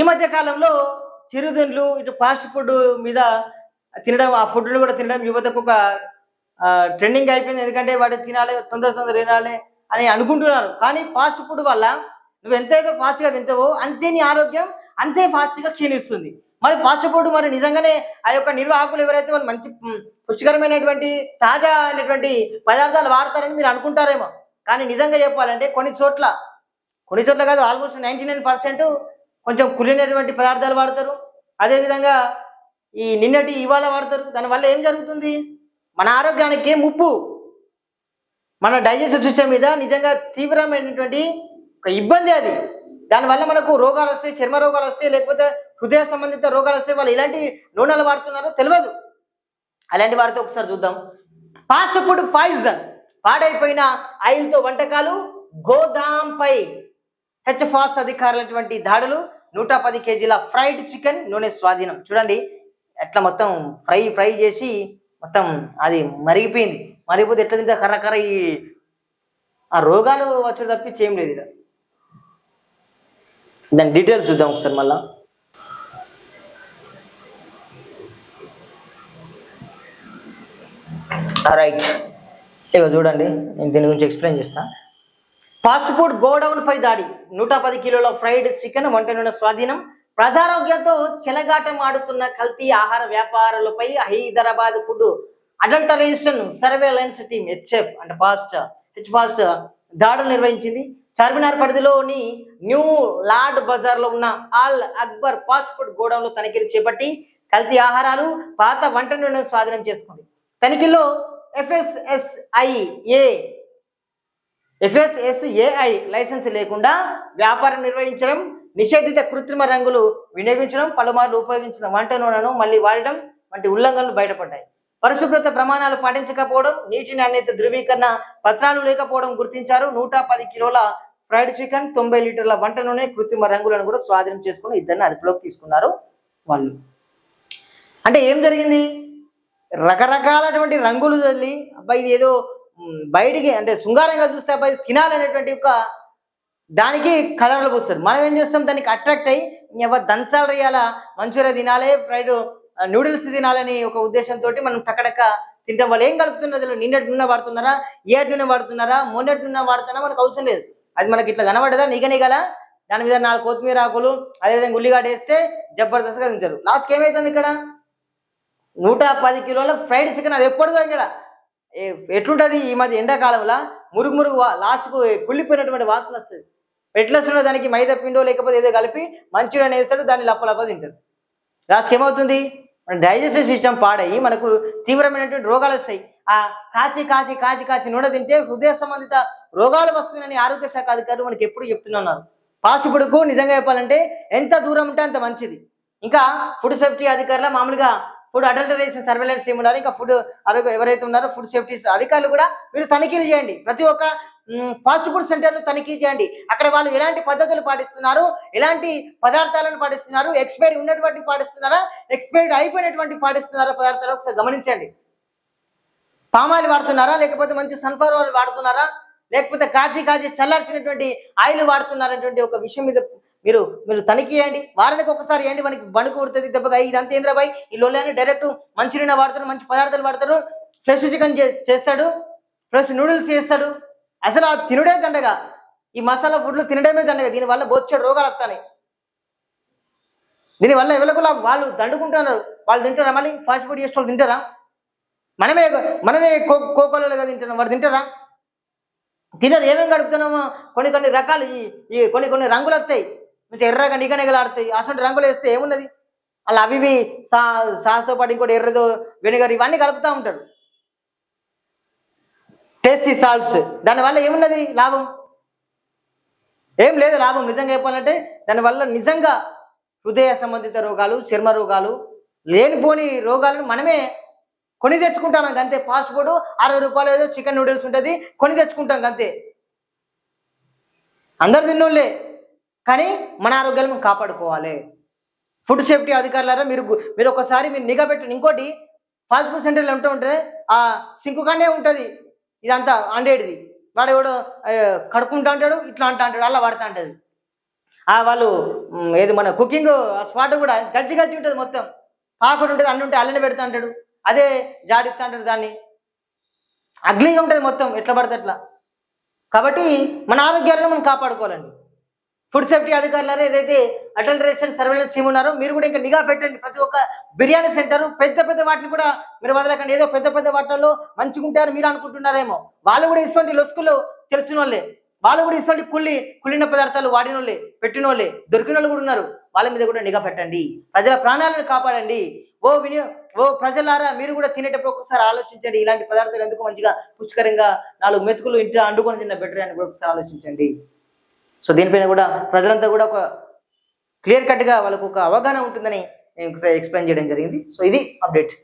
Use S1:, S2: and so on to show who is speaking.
S1: ఈ మధ్య కాలంలో చిరుతిండ్లు ఇటు ఫాస్ట్ ఫుడ్ మీద తినడం, ఆ ఫుడ్ను కూడా తినడం యువతకు ఒక ట్రెండింగ్ అయిపోయింది. ఎందుకంటే వాటి తినాలి, తొందర తినాలి అని అనుకుంటున్నారు. కానీ ఫాస్ట్ ఫుడ్ వల్ల నువ్వు ఎంతైతే ఫాస్ట్గా తింటావో అంతే నీ ఆరోగ్యం అంతే ఫాస్ట్గా క్షీణిస్తుంది. మరి ఫాస్ట్ ఫుడ్ మరి నిజంగానే ఆ యొక్క నిర్వాహకులు ఎవరైతే వాళ్ళు మంచి పుష్టికరమైనటువంటి తాజా అయినటువంటి పదార్థాలు వాడతారని మీరు అనుకుంటారేమో. కానీ నిజంగా చెప్పాలంటే కొన్ని చోట్ల కాదు, ఆల్మోస్ట్ 99% కొంచెం కుళ్ళినటువంటి పదార్థాలు వాడతారు. అదేవిధంగా ఈ నిన్నటి ఇవాళ వాడతారు. దానివల్ల ఏం జరుగుతుంది? మన ఆరోగ్యానికి ముప్పు, మన డైజెస్టివ్ సిస్టమ్ మీద నిజంగా తీవ్రమైనటువంటి ఒక ఇబ్బంది అది. దానివల్ల మనకు రోగాలు వస్తాయి, చర్మ రోగాలు వస్తాయి, లేకపోతే హృదయ సంబంధిత రోగాలు వస్తాయి. వాళ్ళు ఇలాంటి నూనెలు వాడుతున్నారో తెలియదు. అలాంటి వాడితే ఒకసారి చూద్దాం. ఫాస్ట్ ఫుడ్ పాయిజన్, పాడైపోయిన ఆయిల్తో వంటకాలు, గోదాంపై హెచ్-ఫాస్ట్ అధికారులటువంటి దాడులు, 110 కేజీల ఫ్రైడ్ చికెన్ నూనె స్వాధీనం. చూడండి ఎట్లా మొత్తం ఫ్రై చేసి మొత్తం అది మరిగిపోయింది. మరిగిపోతే ఎట్లా తింటే కర్ర ఈ ఆ రోగాలు వచ్చే తప్పించి ఏం లేదు. దాని డీటెయిల్స్ చూద్దాం ఒకసారి మళ్ళా. రైట్, ఇక చూడండి, నేను దీని గురించి ఎక్స్ప్లెయిన్ చేస్తా. ఫాస్ట్ ఫుడ్ గోడౌన్ పై దాడి, 110 కిలోల ఫ్రైడ్ చికెన్ వంట నూనె స్వాధీనం. ప్రజారోగ్యంతో చెలగాటం ఆడుతున్న కల్తీ ఆహార వ్యాపారులపై Hyderabad food adulteration surveillance team H FAST దాడులు నిర్వహించింది. చార్మినార్ పరిధిలోని న్యూ లాడ్ బజార్ లో ఉన్న Al Akbar fast food godown లో తనిఖీలు చేపట్టి కల్తీ ఆహారాలు, పాత వంట నూనె స్వాధీనం చేసుకుంది. తనిఖీలో FSSAI లైసెన్స్ లేకుండా వ్యాపారం నిర్వహించడం, నిషేధిత కృత్రిమ రంగులు వినియోగించడం, పలుమార్లు ఉపయోగించిన వంట నూనెను మళ్లీ వాడడం వంటి ఉల్లంఘనలు బయటపడ్డాయి. పరిశుభ్రత ప్రమాణాలు పాటించకపోవడం, నీటి నాణ్యత ధృవీకరణ పత్రాలు లేకపోవడం గుర్తించారు. 110 కిలోల ఫ్రైడ్ చికెన్, 90 లీటర్ల వంట నూనె, కృత్రిమ రంగులను కూడా స్వాధీనం చేసుకుని ఇద్దరిని అదుపులోకి తీసుకున్నారు వాళ్ళు. అంటే ఏం జరిగింది? రకరకాలటువంటి రంగులు చల్లి అబ్బాయి ఇది ఏదో బయటికి అంటే శృంగారంగా చూస్తే అబ్బాయి తినాలనేటువంటి ఒక దానికి కలర్లు పూస్తారు. మనం ఏం చేస్తాం? దానికి అట్రాక్ట్ అయ్యి ఎవరు దంచాలు వేయాలా, మంచూరియా తినాలి, ఫ్రైడ్ నూడిల్స్ తినాలని ఒక ఉద్దేశంతో మనం టక్కడక్క తింటాం. వాళ్ళు ఏం కలుపుతున్నది? నిన్నటి నూనె వాడుతున్నారా, ఏటి నూనె వాడుతున్నారా, మొన్నటి నూనె వాడుతున్నా మనకు అవసరం లేదు. అది మనకి ఇట్లా కనబడదా, నిగనిగల దాని మీద 4 కొత్తిమీర ఆకులు, అదేవిధంగా ఉల్లిగడ్డ వేస్తే జబర్దస్త్గా తింటారు. లాస్ట్కి ఏమవుతుంది? ఇక్కడ 110 కిలోల ఫ్రైడ్ చికెన్, అది ఎప్పుడుదో ఇక్కడ ఎట్లుంటుంది ఈ మధ్య ఎండాకాలంలో మురుగు లాస్ట్కు కుళ్ళిపోయినటువంటి వాసన వస్తుంది. ఎట్లా వస్తుందో దానికి మైదా పిండో లేకపోతే ఏదో కలిపి మంచిగా వేస్తాడు, దాన్ని లప్ప తింటాడు. లాస్ట్కి ఏమవుతుంది? మన డైజెస్టివ్ సిస్టమ్ పాడయ్యి మనకు తీవ్రమైనటువంటి రోగాలు వస్తాయి. ఆ కాచి నూనె తింటే హృదయ సంబంధిత రోగాలు వస్తున్నాయని ఆరోగ్య శాఖ అధికారులు మనకి ఎప్పుడు చెప్తున్నారు. ఫాస్ట్ ఫుడ్కు నిజంగా చెప్పాలంటే ఎంత దూరం ఉంటే అంత మంచిది. ఇంకా ఫుడ్ సేఫ్టీ అధికారుల మామూలుగా ఫుడ్ అడల్టరేషన్ సర్వేలెన్స్ టీమ్ ఉన్నారు. ఇంకా ఫుడ్ ఆరోగ్య ఎవరైతే ఉన్నారో ఫుడ్ సేఫ్టీ అధికారులు కూడా మీరు తనిఖీలు చేయండి. ప్రతి ఒక్క ఫాస్ట్ ఫుడ్ సెంటర్లు తనిఖీ చేయండి. అక్కడ వాళ్ళు ఎలాంటి పద్ధతులు పాటిస్తున్నారు, ఎలాంటి పదార్థాలను పాటిస్తున్నారు, ఎక్స్పైరీ ఉన్నటువంటి పాటిస్తున్నారా, ఎక్స్పైరీ అయిపోయినటువంటి పాటిస్తున్నారా పదార్థాలు ఒకసారి గమనించండి. పామాయిల్ వాడుతున్నారా, లేకపోతే మంచి సన్ఫ్లవర్ ఆయిల్ వాడుతున్నారా, లేకపోతే కాచి చల్లార్చినటువంటి ఆయిల్ వాడుతున్నారనేటువంటి ఒక విషయం మీద మీరు తనిఖీ చేయండి. వారానికి ఒకసారి చేయండి. మనకి వణుకు పుడుతుంది, దెబ్బగా ఇదంతా ఏంద్రబాయ్ ఈ లోని డైరెక్ట్ మంచి నూనె వాడతారు, మంచి పదార్థాలు వాడతారు, ఫ్రెష్ చికెన్ చేస్తాడు, ఫ్రెష్ నూడిల్స్ చేస్తాడు. అసలు ఆ తినడే దండగా, ఈ మసాలా ఫుడ్లు తినడమే దండగా. దీనివల్ల బొచ్చెడు రోగాలు వస్తాయి. దీనివల్ల ఎవరికూలా వాళ్ళు దండుకుంటున్నారు. వాళ్ళు తింటారా? మళ్ళీ ఫాస్ట్ ఫుడ్ చేసే వాళ్ళు తింటారా? మనమే కోకోలగా తింటున్నాం, వాడు తింటారా? తినరు. ఏమేమి గడుపుతున్నామో కొన్ని రకాలు ఈ కొన్ని రంగులు వస్తాయి, కొంచెం ఎర్రగా నిగనిగలాడుతాయి. అసలు రంగులు వేస్తే ఏమున్నది? అలా అవి సాస్తో పాటు ఇంకోటి ఎర్రదో వెనిగర్ ఇవన్నీ కలుపుతూ ఉంటాడు. టేస్టీ సాల్ట్స్, దానివల్ల ఏమున్నది లాభం? ఏం లేదు లాభం. నిజంగా చెప్పాలంటే దానివల్ల నిజంగా హృదయ సంబంధిత రోగాలు, చర్మ రోగాలు, లేనిపోని రోగాలను మనమే కొని తెచ్చుకుంటాం అంతే. ఫాస్ట్ ఫుడ్ 60 రూపాయలు ఏదో చికెన్ నూడిల్స్ ఉంటుంది, కొని తెచ్చుకుంటాం అంతే. అందరు తిన్నోళ్ళే, కానీ మన ఆరోగ్యాలను మనం కాపాడుకోవాలి. ఫుడ్ సేఫ్టీ అధికారులారా మీరు ఒకసారి నిఘా పెట్టండి. ఇంకోటి, ఫాస్ట్ ఫుడ్ సెంటర్లో ఉంటే ఆ సింకు కానే ఉంటుంది ఇదంతా అండేటిది. వాడు ఎవడో కడుక్కుంటా అంటాడు, ఇట్లా అంటా అంటాడు, అలా వాడుతూ ఉంటుంది. వాళ్ళు ఏది మన కుకింగ్ స్పాట్ కూడా గజ్జి గజ్జి ఉంటుంది మొత్తం, పాకుడు ఉంటుంది, అన్ని ఉంటే అల్లనే పెడతా అంటాడు, అదే జాడిస్తా అంటాడు, దాన్ని అగ్లీగా ఉంటుంది మొత్తం, ఎట్లా పడితే అట్లా. కాబట్టి మన ఆరోగ్యాలను మనం కాపాడుకోవాలండి. ఫుడ్ సేఫ్టీ అధికారులారా ఏదైతే అడల్టరేషన్ సర్వేలెన్స్ టీమ్ ఉన్నారో మీరు కూడా ఇంకా నిఘా పెట్టండి. ప్రతి ఒక్క బిర్యానీ సెంటర్ పెద్ద పెద్ద వాటిని కూడా మీరు వదలకండి. ఏదో పెద్ద పెద్ద వాటిల్లో మంచిగుంటారని మీరు అనుకుంటున్నారేమో, వాళ్ళు కూడా ఇటువంటి లొసుకులు తెలిసిన వాళ్ళే, వాళ్ళు కూడా ఇటువంటి కుళ్ళిన పదార్థాలు వాడిన వాళ్ళే, పెట్టిన వాళ్ళే, దొరికిన వాళ్ళు కూడా ఉన్నారు. వాళ్ళ మీద కూడా నిఘా పెట్టండి, ప్రజల ప్రాణాలను కాపాడండి. ఓ ప్రజలారా, మీరు కూడా తినేటప్పుడు ఒకసారి ఆలోచించండి, ఇలాంటి పదార్థాలు ఎందుకు మంచిగా పుష్కరంగా 4 మెతుకులు ఇంట్లో అండుకొని తిన్న బెటర్ అని కూడా ఒకసారి ఆలోచించండి. సో దీనిపైన కూడా ప్రజలంతా కూడా ఒక క్లియర్ కట్గా వాళ్ళకు ఒక అవగాహన ఉంటుందని నేను ఎక్స్ప్లెయిన్ చేయడం జరిగింది. సో ఇది అప్డేట్.